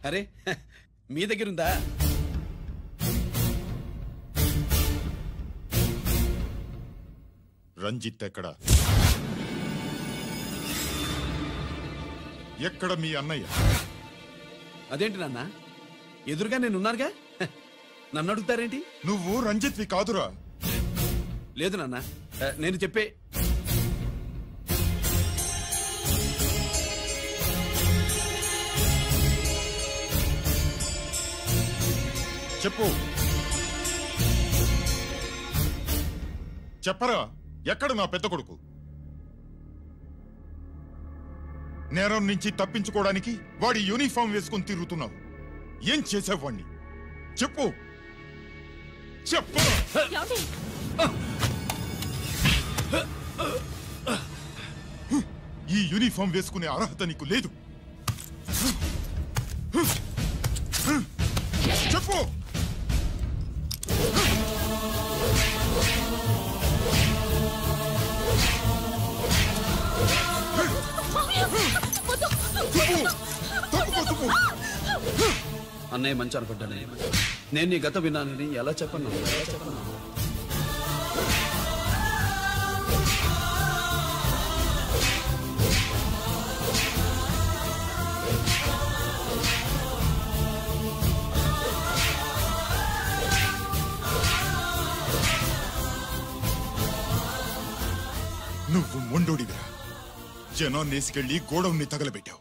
అరే మీ దగ్గరుందా? రంజిత్ ఎక్కడా? ఎక్కడ మీ అన్నయ్య? అదేంటి నాన్న, ఎదురుగా నేనున్నానుగా, నన్ను అడుగుతారేంటి? నువ్వు రంజిత్వి కాదురా. లేదు నాన్న, నేను చెప్పే. చెప్పు, చెప్పరా, ఎక్కడ నా పెద్ద కొడుకు? నేరం నుంచి తప్పించుకోవడానికి వాడి యూనిఫామ్ వేసుకుని తిరుగుతున్నావు. ఏం చేసావు వాణ్ణి? చెప్పు చెప్పు. ఈ యూనిఫామ్ వేసుకునే అర్హత నీకు లేదు. చెప్పు. అన్నయ్య మంచి అనుకుంటానే, నేను నీ గత విన్నానని ఎలా చెప్పను? నువ్వు మొండోడిగా జనాన్నేసుకెళ్లి గోడౌన్ని తగలబెట్టావు.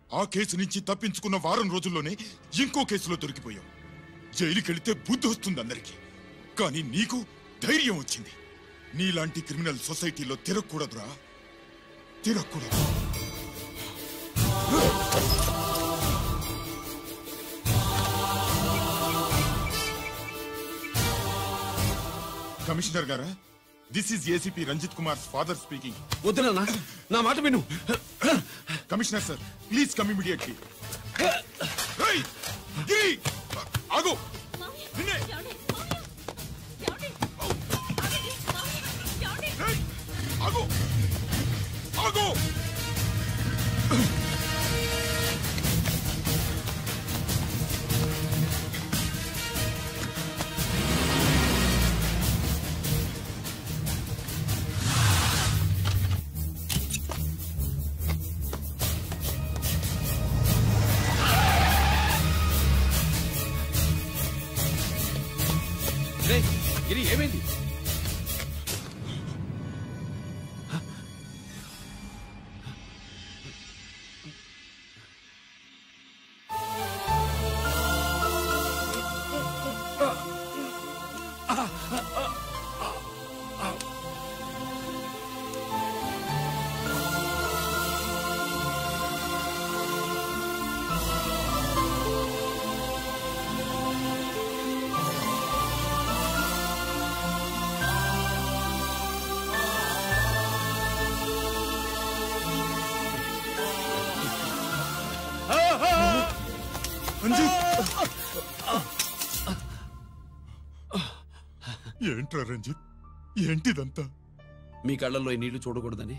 ఆ కేసు నుంచి తప్పించుకున్న వారం రోజుల్లోనే ఇంకో కేసులో దొరికిపోయావు. జైలుకెళ్తే బుద్ధి వస్తుంది అందరికీ, కానీ నీకు ధైర్యం వచ్చింది. నీలాంటి క్రిమినల్ సొసైటీలో తిరగకూడదురా, తిరగకూడదు. కమిషనర్ గారా, this is ACP Ranjith Kumar father speaking. వద్దునా, నా మాట విను. Commissioner sir, please come immediately. ఆగు. ఆగు ఆగు. గిరి, ఏమైంది? ఏంట్రా రంజిత్, ఏంటిదంతా? మీ కళ్ళల్లో ఈ నీళ్లు చూడకూడదని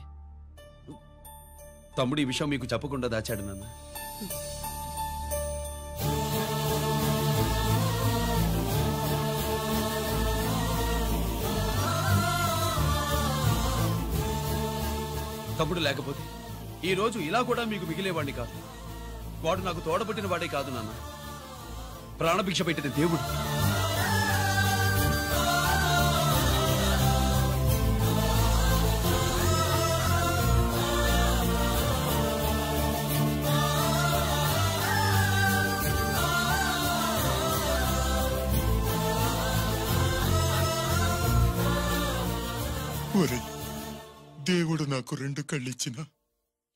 తమ్ముడు ఈ విషయం మీకు చెప్పకుండా దాచాడు నాన్న. తమ్ముడు లేకపోతే ఈ రోజు ఇలా కూడా మీకు మిగిలేవాడిని కాదు. వాడు నాకు తోడబుట్టిన వాడే కాదు నాన్న, ప్రాణభిక్ష పెట్టిన దేవుడు. దేవుడు నాకు 2 కళ్ళిచ్చినా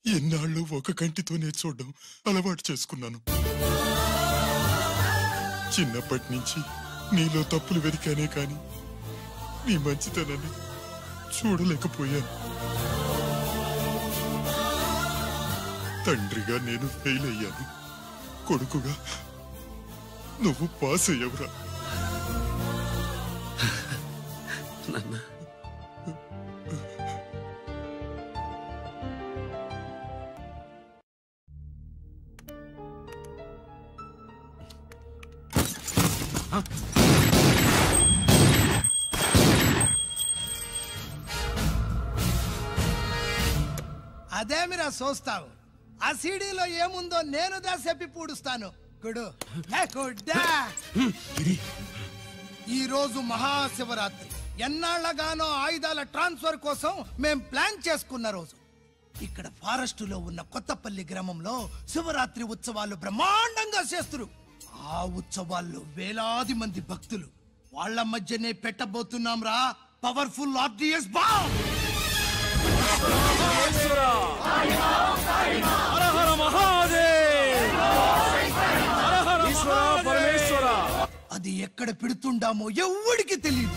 ఎన్నాళ్ళు ఒక కంటితోనే చూడడం అలవాటు చేసుకున్నాను. చిన్నప్పటి నుంచి నీలో తప్పులు వెతికానే కాని నీ మంచితనాన్ని చూడలేకపోయాను. తండ్రిగా నేను ఫెయిల్ అయ్యాను, కొడుకుగా నువ్వు పాస్ అయ్యవురా. నాన్న, అదేమిరా చూస్తావు? ఆ సీడీలో ఏముందో నేను చెప్పి పూడుస్తాను. గుడు ఈ రోజు మహాశివరాత్రి. ఎన్నాళ్లగానో ఆయుధాల ట్రాన్స్ఫర్ కోసం మేం ప్లాన్ చేసుకున్న రోజు. ఇక్కడ ఫారెస్ట్ లో ఉన్న కొత్తపల్లి గ్రామంలో శివరాత్రి ఉత్సవాలు బ్రహ్మాండంగా చేస్తురు. ఆ ఉత్సవాల్లో వేలాది మంది భక్తులు. వాళ్ళ మధ్యనే పెట్టబోతున్నాం రా పవర్ఫుల్ ఆర్డిఎస్ బాంబ్. అది ఎక్కడ పెడుతుండామో ఎవడికి తెలియదు.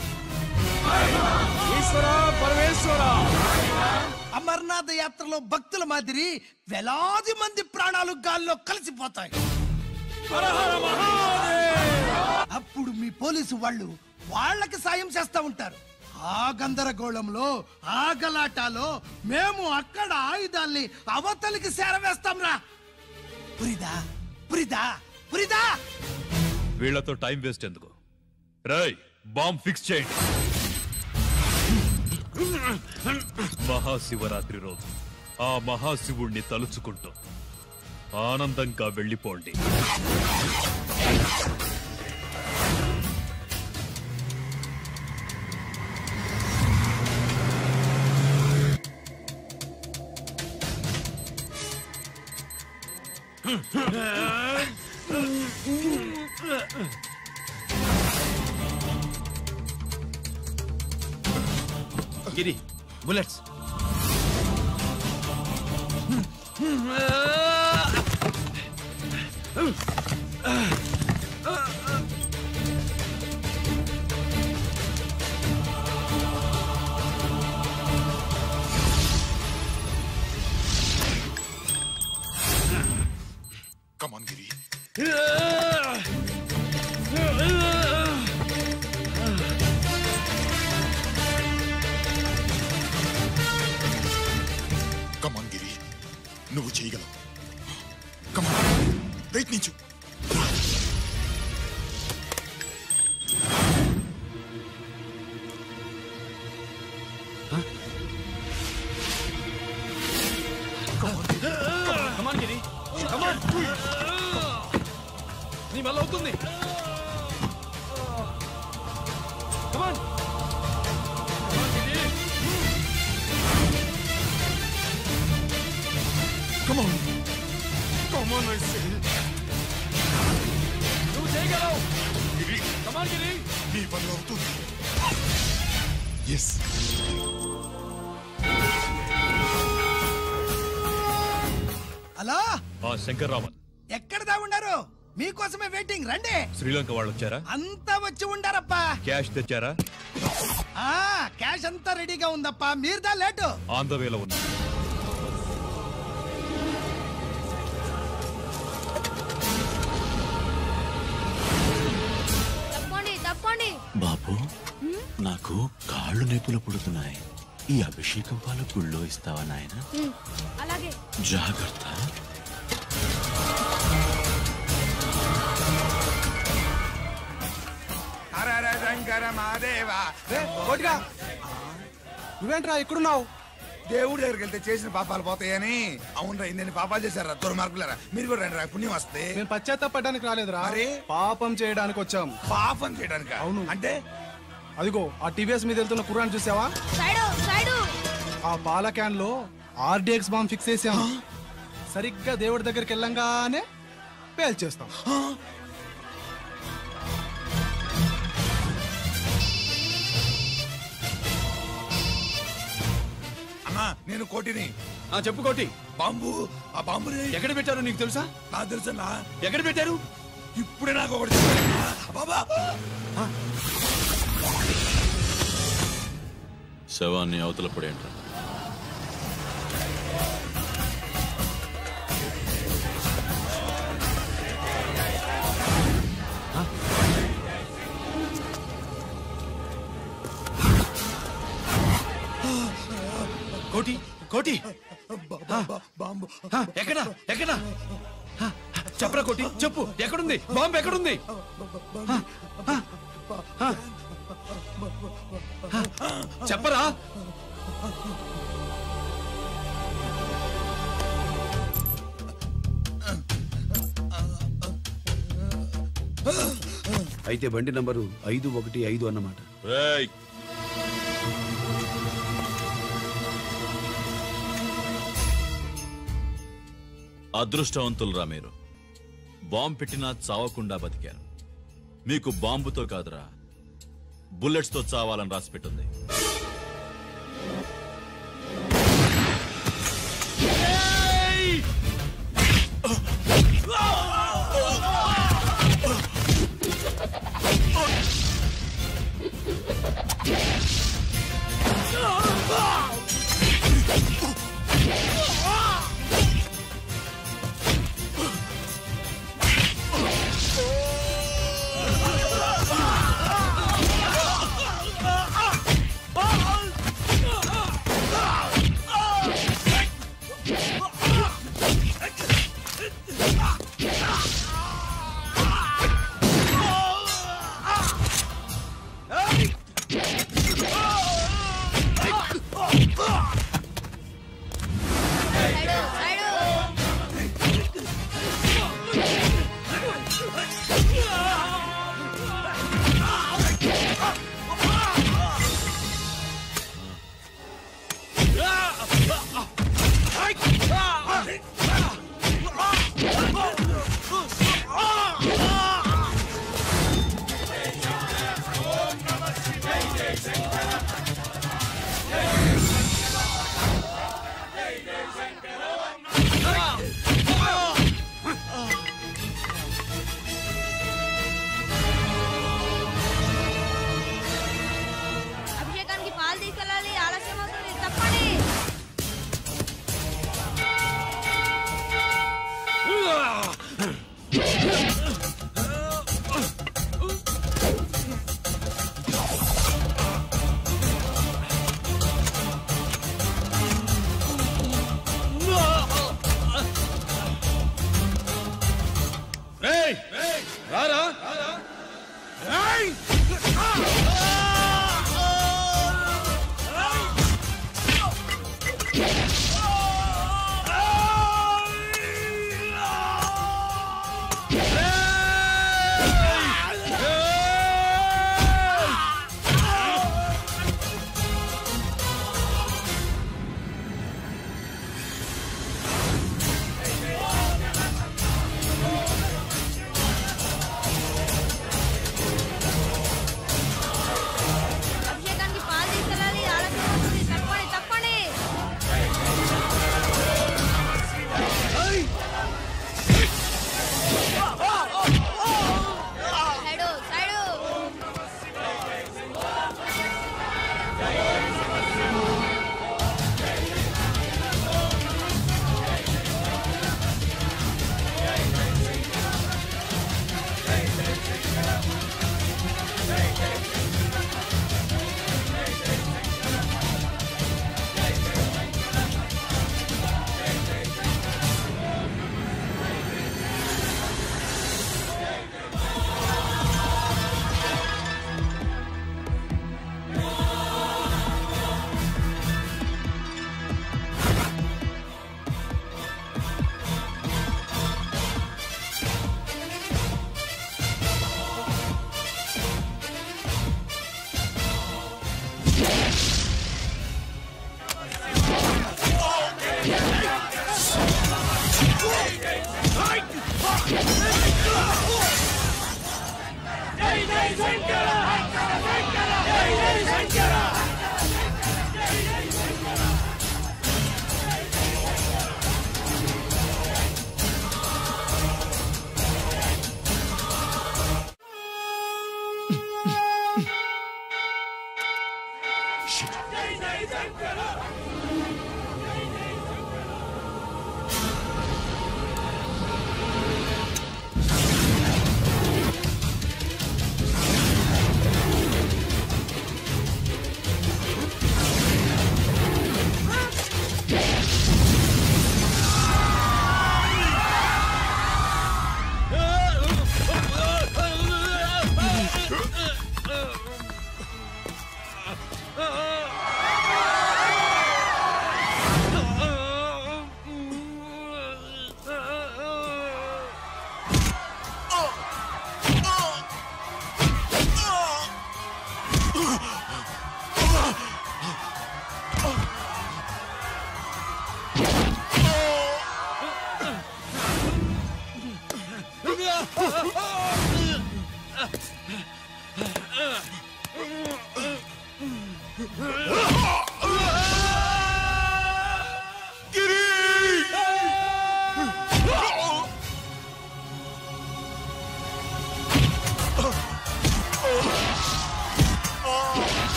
అమర్నాథ్ యాత్రలో భక్తుల మాదిరి వేలాది మంది ప్రాణాలు గాల్లో కలిసిపోతాయి. అప్పుడు మీ పోలీసు వాళ్ళు వాళ్ళకి సాయం చేస్తా ఉంటారు. ఆ గందరగోళంలో ఆ గలాటాలో మేము అక్కడ ఆయుధాల్ని అవతలికి చేరవేస్తాం రా. పురిదా పురిదా పురిదా. వీళ్లతో టైం వేస్ట్ ఎందుకు? రాయ్, బాంబ్ ఫిక్స్ చేయండి. మహాశివరాత్రి రోజు ఆ మహాశివుణ్ణి తలుచుకుంటూ ఆనందంగా వెళ్ళిపోండి. గిరి, bullets. Come on, Giri. Come on, Giri. నువ్వు చేయగలవు. Come on. ప్రయత్నించు. Come on, Giri. Come on. నీ వల్ల అవుతుంది. Come on. Come on. Come on, I say. నువ్వు చేయగలవు. Giri. Come on, Giri. నీ వల్ల అవుతుంది. Yes. హలో, శంకర్రామన్ ఎక్కడ దాగుండారు? మీకోసమే వెయిటింగ్. రండి. శ్రీలంక వాళ్ళు వచ్చారా? అంతా వచ్చి ఉండారప్పా. క్యాష్ తెచ్చారా? క్యాష్ అంతా రెడీగా ఉందప్పా. మీరుదా లేటు. ఆన్ ద వేలో ఉన్నా. బాబు, నాకు కాళ్ళు నొప్పులు పుడుతున్నాయి. ఈ అభిషేకం పాలు గుళ్ళో ఇస్తావా నాయన? అలాగే. జాగ్రత్త. నువ్వేంట్రా ఇక్కడున్నావు? దేవుడి దగ్గరికి వెళ్తే చేసిన పాపాలు పోతాయని. అవునరా, ఇన్ని పాపాలు చేశారా దుర్మార్గులారా. మీరు కూడా రండి రా, పుణ్యం వస్తే. నేను పశ్చాత్తాపడడానికి రాలేదురా, పాపం చేయడానికి వచ్చాం. పాపం చేయడానికి? అవును. అంటే అదిగో ఆ టీవీఎస్ మీద వెళ్తున్న కుర్రాన్ని చూసావా? ఆ పాల క్యాన్ లో ఆర్డిఎక్స్ బాంబ్ ఫిక్స్ చేసాం. సరిగ్గా దేవుడి దగ్గరికి వెళ్ళంగానే పేల్చేస్తాం. అమ్మా, నేను కోటిని. చెప్పు కోటి. బాంబు, ఆ బాంబుని ఎక్కడ పెట్టారో నీకు తెలుసా? నాకు తెలుసన్నా. ఎక్కడ పెట్టారు? ఇప్పుడే నాకు ఒకటి బాబా. శవాన్ని అవతల పడేంట్రా. కోటి, కోటి. బాంబు ఎక్కడ ఎక్కడ? చెప్పరా కోటి, చెప్పు, ఎక్కడుంది బాంబు? ఎక్కడుంది? చెప్పరా. అయితే బండి నంబరు 515 అన్నమాట. అదృష్టవంతులరా మీరు. బాంబు పెట్టినా చావకుండా బతికారు. మీకు బాంబుతో కాదురా, బుల్లెట్స్ తో చావాలని రాసి పెట్టింది. అభిషేకానికి పాలు తీసుకెళ్ళాలి, ఆలస్యం అవుతుంది, తప్పండి. రారా. అభిషేకానికి పాలు తీసుకెళ్ళాలి, ఆలస్యం అవుతుంది, తప్పండి, తప్పండి. Side, side.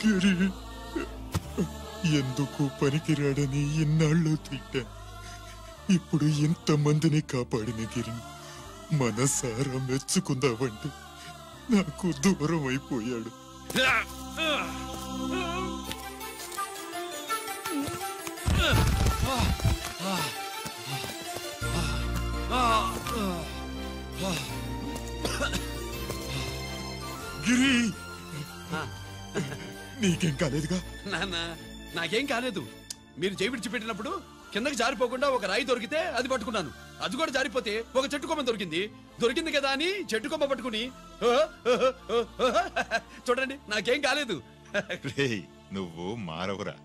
గిరి ఎందుకు పనికిరాడని ఇన్నాళ్ళు తిట్టా. ఇప్పుడు ఎంతమందిని కాపాడిన గిరిని మనసారా మెచ్చుకుందామంటే నాకు దూరం అయిపోయాడు. గిరి నీకేం కాలేదుగా? నాన్న నాకేం కాలేదు. మీరు చేయి విడిచిపెట్టినప్పుడు కిందకి జారిపోకుండా ఒక రాయి దొరికితే అది పట్టుకున్నాను. అది కూడా జారిపోతే ఒక చెట్టు కొమ్మ దొరికింది కదా అని చెట్టు కొమ్మ పట్టుకుని చూడండి నాకేం కాలేదు. నువ్వు మారవురా.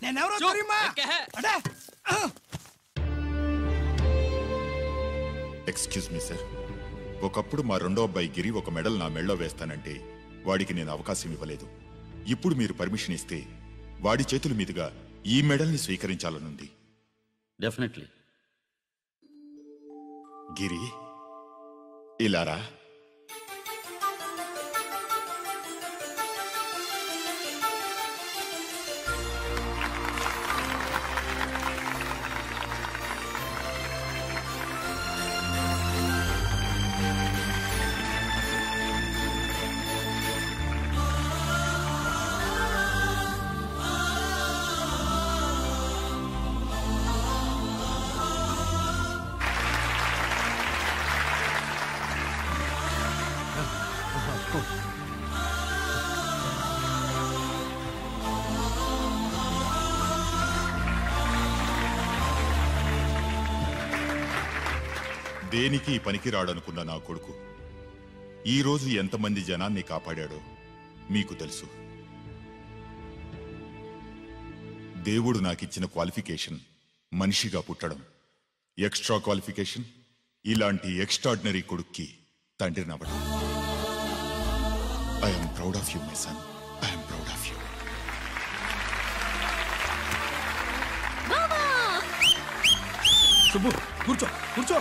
నేనెవరో తెలియమా? ఎక్స్క్యూజ్ మీ సార్, ఒకప్పుడు మా రెండో అబ్బాయి గిరి ఒక మెడల్ నా మెడలో వేస్తానంటే వాడికి నేను అవకాశం ఇవ్వలేదు. ఇప్పుడు మీరు పర్మిషన్ ఇస్తే వాడి చేతుల మీదుగా ఈ మెడల్ని స్వీకరించాలనుంది. డెఫినెట్లీ. గిరి ఇలారా. దేనికి పనికి రాడనుకున్న నా కొడుకు ఈ రోజు ఎంతమంది జనాన్ని కాపాడాడో మీకు తెలుసు. దేవుడు నాకిచ్చిన క్వాలిఫికేషన్ మనిషిగా పుట్టడం, ఎక్స్ట్రా క్వాలిఫికేషన్ ఇలాంటి ఎక్స్ట్రాడినరీ కొడుక్కి తండ్రినవ్వడం. I'm proud of you my son, I'm proud of you. Subbu కూర్చో కూర్చో.